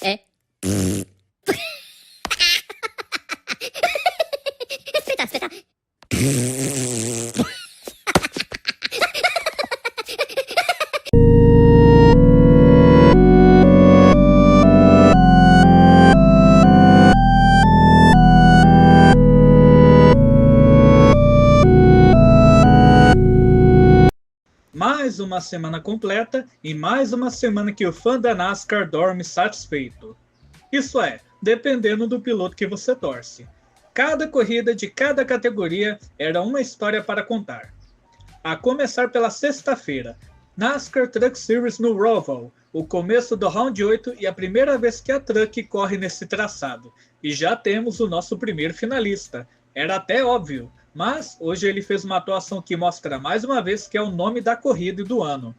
É. Espeta, espeta. Mais uma semana completa e mais uma semana que o fã da NASCAR dorme satisfeito. Isso é, dependendo do piloto que você torce. Cada corrida de cada categoria era uma história para contar. A começar pela sexta-feira, NASCAR Truck Series no Roval, o começo do Round 8 e a primeira vez que a Truck corre nesse traçado. E já temos o nosso primeiro finalista. Era até óbvio, mas hoje ele fez uma atuação que mostra mais uma vez que é o nome da corrida e do ano.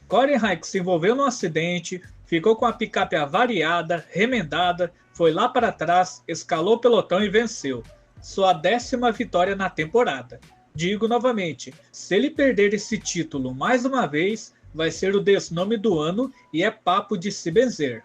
Corey Heim se envolveu num acidente, ficou com a picape avariada, remendada, foi lá para trás, escalou o pelotão e venceu. Sua 10ª vitória na temporada. Digo novamente, se ele perder esse título mais uma vez, vai ser o desnome do ano e é papo de se benzer.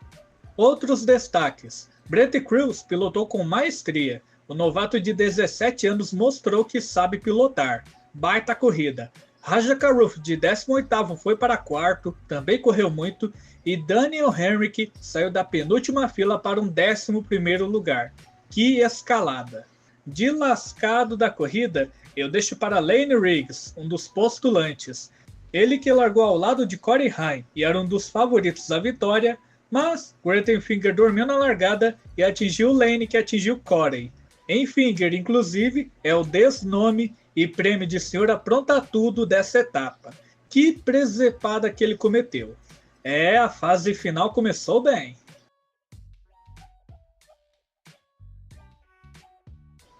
Outros destaques. Brett Crews pilotou com maestria. O novato de 17 anos mostrou que sabe pilotar. Baita corrida. Raja Karuf, de 18º, foi para quarto, também correu muito, e Daniel Hemrick saiu da penúltima fila para um 11º lugar. Que escalada! De lascado da corrida, eu deixo para Lane Riggs, um dos postulantes. Ele que largou ao lado de Corey Heim e era um dos favoritos à vitória, mas Grayton Finger dormiu na largada e atingiu Lane, que atingiu Corey. Finger, inclusive, é o desnome e prêmio de senhor apronta tudo dessa etapa. Que presepada que ele cometeu. A fase final começou bem.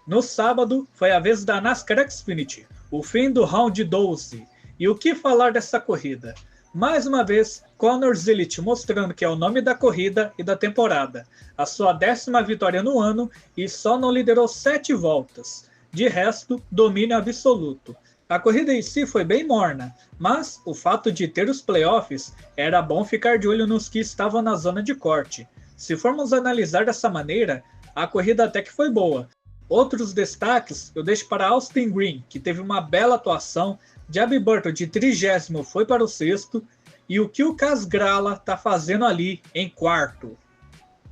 No sábado, foi a vez da NASCAR Xfinity, o fim do Round 12. E o que falar dessa corrida? Mais uma vez, Conor Zilisch mostrando que é o nome da corrida e da temporada. A sua 10ª vitória no ano e só não liderou 7 voltas. De resto, domínio absoluto. A corrida em si foi bem morna, mas o fato de ter os playoffs era bom ficar de olho nos que estavam na zona de corte. Se formos analisar dessa maneira, a corrida até que foi boa. Outros destaques eu deixo para Austin Green, que teve uma bela atuação, Jaby Burton de 30º foi para o 6º, e o que o Casgrala está fazendo ali em quarto.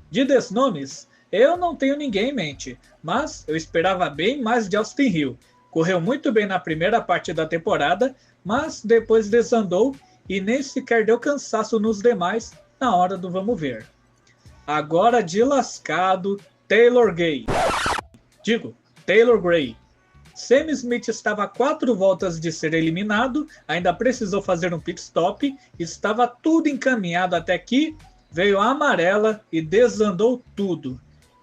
De desnomes, eu não tenho ninguém em mente, mas eu esperava bem mais de Austin Hill. Correu muito bem na primeira parte da temporada, mas depois desandou e nem sequer deu cansaço nos demais na hora do vamos ver. Agora de lascado, Taylor Gray. Taylor Gray. Sam Smith estava a 4 voltas de ser eliminado, ainda precisou fazer um pit stop, estava tudo encaminhado até que veio a amarela e desandou tudo.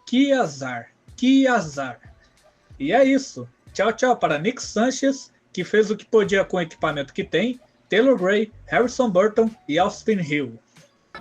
Que azar, que azar. E é isso. Tchau, tchau para Nick Sanchez, que fez o que podia com o equipamento que tem, Taylor Gray, Harrison Burton e Austin Hill.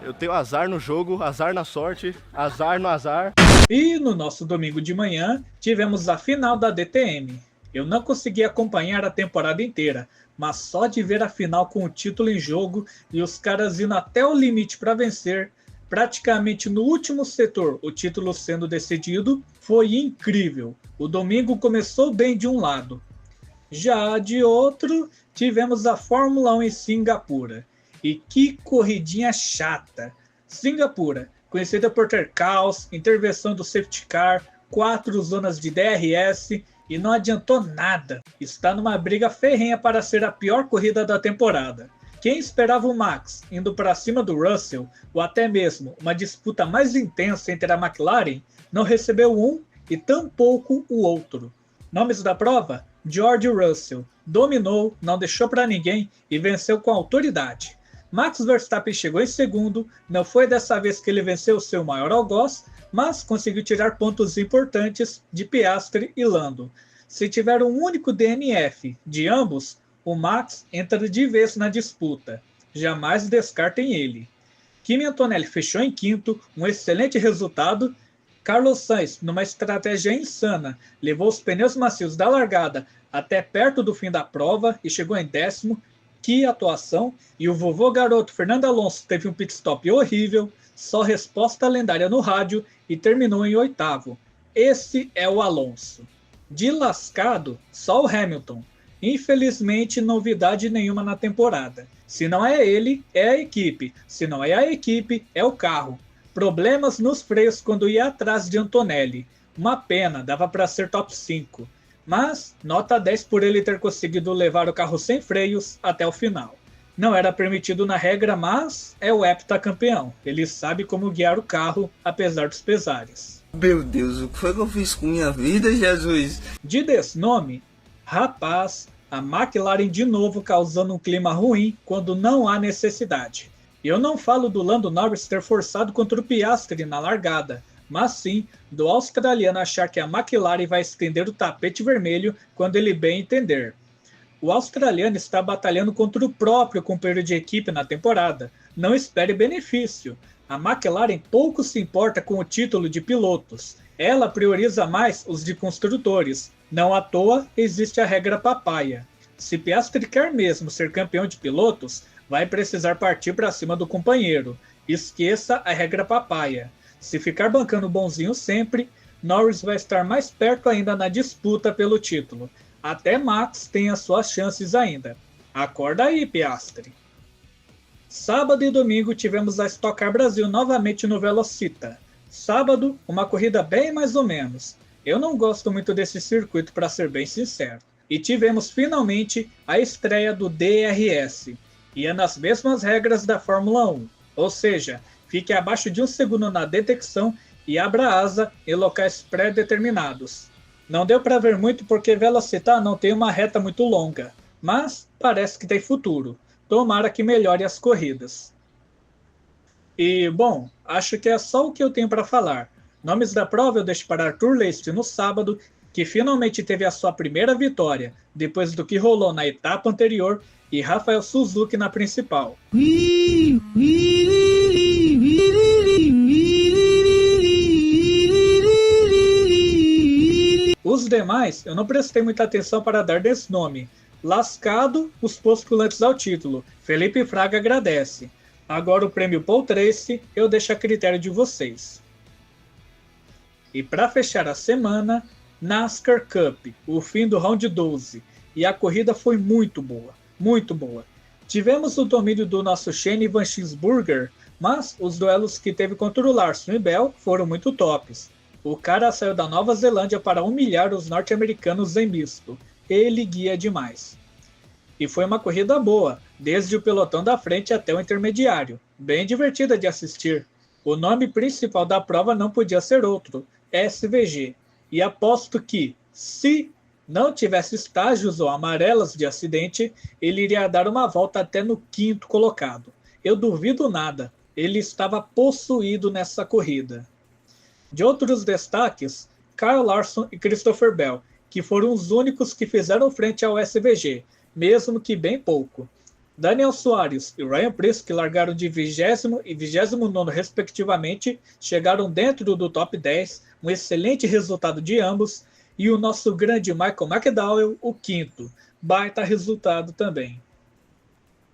Eu tenho azar no jogo, azar na sorte, azar no azar. E no nosso domingo de manhã, tivemos a final da DTM. Eu não consegui acompanhar a temporada inteira, mas só de ver a final com o título em jogo e os caras indo até o limite para vencer, praticamente no último setor o título sendo decidido, foi incrível. O domingo começou bem de um lado. Já de outro, tivemos a Fórmula 1 em Singapura. E que corridinha chata! Singapura, conhecida por ter caos, intervenção do safety car, 4 zonas de DRS e não adiantou nada. Está numa briga ferrenha para ser a pior corrida da temporada. Quem esperava o Max indo para cima do Russell, ou até mesmo uma disputa mais intensa entre a McLaren, não recebeu um e tampouco o outro. Nomes da prova? George Russell. Dominou, não deixou para ninguém e venceu com autoridade. Max Verstappen chegou em segundo, não foi dessa vez que ele venceu o seu maior algoz, mas conseguiu tirar pontos importantes de Piastri e Lando. Se tiver um único DNF de ambos, o Max entra de vez na disputa. Jamais descartem ele. Kimi Antonelli fechou em quinto, um excelente resultado. Carlos Sainz, numa estratégia insana, levou os pneus macios da largada até perto do fim da prova e chegou em 10º. Que atuação! E o vovô garoto Fernando Alonso teve um pit stop horrível, só resposta lendária no rádio e terminou em 8º. Esse é o Alonso. De lascado, só o Hamilton. Infelizmente, novidade nenhuma na temporada. Se não é ele, é a equipe. Se não é a equipe, é o carro. Problemas nos freios quando ia atrás de Antonelli. Uma pena, dava para ser top 5. Mas, nota 10 por ele ter conseguido levar o carro sem freios até o final. Não era permitido na regra, mas é o heptacampeão. Ele sabe como guiar o carro, apesar dos pesares. Meu Deus, o que foi que eu fiz com minha vida, Jesus? De desnome, rapaz, a McLaren de novo causando um clima ruim quando não há necessidade. Eu não falo do Lando Norris ter forçado contra o Piastri na largada, mas sim do australiano achar que a McLaren vai estender o tapete vermelho quando ele bem entender. O australiano está batalhando contra o próprio companheiro de equipe na temporada. Não espere benefício. A McLaren pouco se importa com o título de pilotos. Ela prioriza mais os de construtores. Não à toa existe a regra papaya. Se Piastri quer mesmo ser campeão de pilotos, vai precisar partir para cima do companheiro. Esqueça a regra papaya. Se ficar bancando bonzinho sempre, Norris vai estar mais perto ainda na disputa pelo título. Até Max tem as suas chances ainda. Acorda aí, Piastri. Sábado e domingo tivemos a Stock Car Brasil novamente no Velocita. Sábado, uma corrida bem mais ou menos. Eu não gosto muito desse circuito, para ser bem sincero. E tivemos finalmente a estreia do DRS. E é nas mesmas regras da Fórmula 1. Ou seja, fique abaixo de 1 segundo na detecção e abra asa em locais pré-determinados. Não deu para ver muito porque Velocita não tem uma reta muito longa, mas parece que tem futuro. Tomara que melhore as corridas. E, bom, acho que é só o que eu tenho para falar. Nomes da prova eu deixo para Arthur Leist no sábado, que finalmente teve a sua primeira vitória, depois do que rolou na etapa anterior, e Rafael Suzuki na principal. Os demais, eu não prestei muita atenção para dar desse nome. Lascado, os postulantes ao título. Felipe Fraga agradece. Agora o prêmio Paul Tracy eu deixo a critério de vocês. E para fechar a semana, NASCAR Cup, o fim do round 12. E a corrida foi muito boa, muito boa. Tivemos o domínio do nosso Shane Van Gisbergen, mas os duelos que teve contra o Larson e Bell foram muito tops. O cara saiu da Nova Zelândia para humilhar os norte-americanos em misto. Ele guia demais. E foi uma corrida boa, desde o pelotão da frente até o intermediário. Bem divertida de assistir. O nome principal da prova não podia ser outro, SVG. E aposto que, se não tivesse estágios ou amarelas de acidente, ele iria dar uma volta até no 5º colocado. Eu duvido nada, ele estava possuído nessa corrida. De outros destaques, Kyle Larson e Christopher Bell, que foram os únicos que fizeram frente ao SVG, mesmo que bem pouco. Daniel Suarez e Ryan Preece, que largaram de 20º e 29º respectivamente, chegaram dentro do top 10, um excelente resultado de ambos, e o nosso grande Michael McDowell, o 5º, baita resultado também.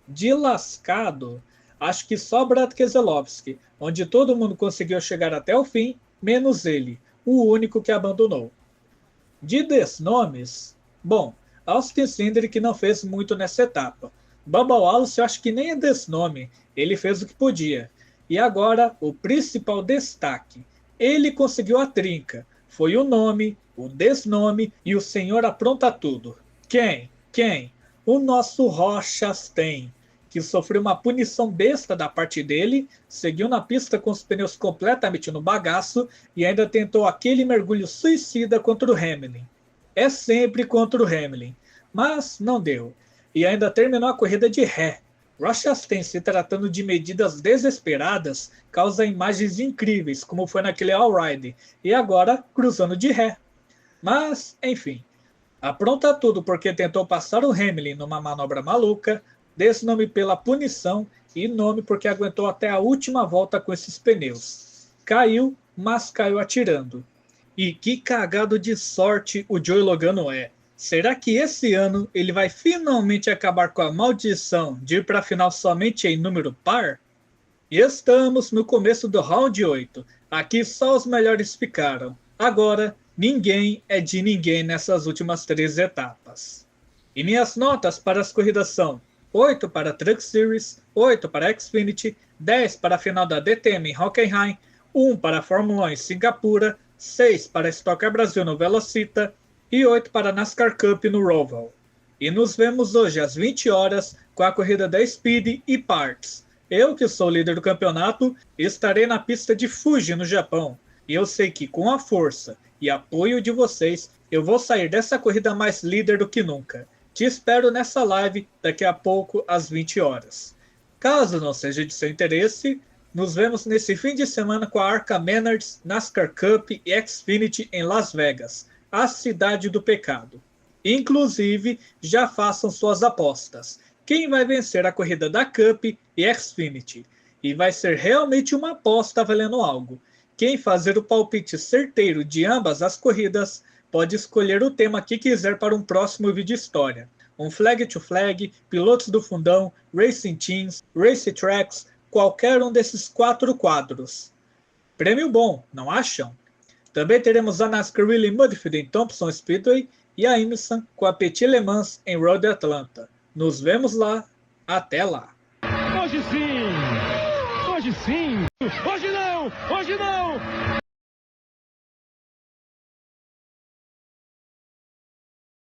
De lascado, acho que só Brad Keselowski, onde todo mundo conseguiu chegar até o fim, menos ele, o único que abandonou. De desnomes, bom, Austin Cindric não fez muito nessa etapa. Bubba Wallace eu acho que nem é desnome, ele fez o que podia. E agora, o principal destaque, ele conseguiu a trinca, foi o nome, o desnome e o senhor apronta tudo. Quem? O nosso Ross Chastain, que sofreu uma punição besta da parte dele, seguiu na pista com os pneus completamente no bagaço e ainda tentou aquele mergulho suicida contra o Hamilton. É sempre contra o Hamilton, mas não deu. E ainda terminou a corrida de ré. Ross Chastain, se tratando de medidas desesperadas, causa imagens incríveis, como foi naquele all-ride, e agora cruzando de ré. Mas, enfim, apronta tudo porque tentou passar o Hamilton numa manobra maluca, desnome pela punição e nome porque aguentou até a última volta com esses pneus. Caiu, mas caiu atirando. E que cagado de sorte o Joey Logano é. Será que esse ano ele vai finalmente acabar com a maldição de ir para a final somente em número par? E estamos no começo do round 8. Aqui só os melhores ficaram. Agora, ninguém é de ninguém nessas últimas 3 etapas. E minhas notas para as corridas são 8 para Truck Series, 8 para Xfinity, 10 para a final da DTM em Hockenheim, 1 para a Fórmula 1 em Singapura, 6 para a Stock Car Brasil no Velocita e 8 para a NASCAR Cup no Roval. E nos vemos hoje às 20 horas com a corrida da Speed e Parts. Eu, que sou líder do campeonato, estarei na pista de Fuji, no Japão. E eu sei que com a força e apoio de vocês, eu vou sair dessa corrida mais líder do que nunca. Te espero nessa live daqui a pouco às 20 horas. Caso não seja de seu interesse, nos vemos nesse fim de semana com a Arca Menards, NASCAR Cup e Xfinity em Las Vegas, a cidade do pecado. Inclusive, já façam suas apostas. Quem vai vencer a corrida da Cup e Xfinity? E vai ser realmente uma aposta valendo algo. Quem fazer o palpite certeiro de ambas as corridas pode escolher o tema que quiser para um próximo vídeo história. Um flag to flag, pilotos do fundão, racing teams, race tracks, qualquer um desses 4 quadros. Prêmio bom, não acham? Também teremos a NASCAR Really Modified em Thompson Speedway e a IMSA com a Petit Le Mans em Road Atlanta. Nos vemos lá. Até lá. Hoje sim! Hoje sim! Hoje não! Hoje não!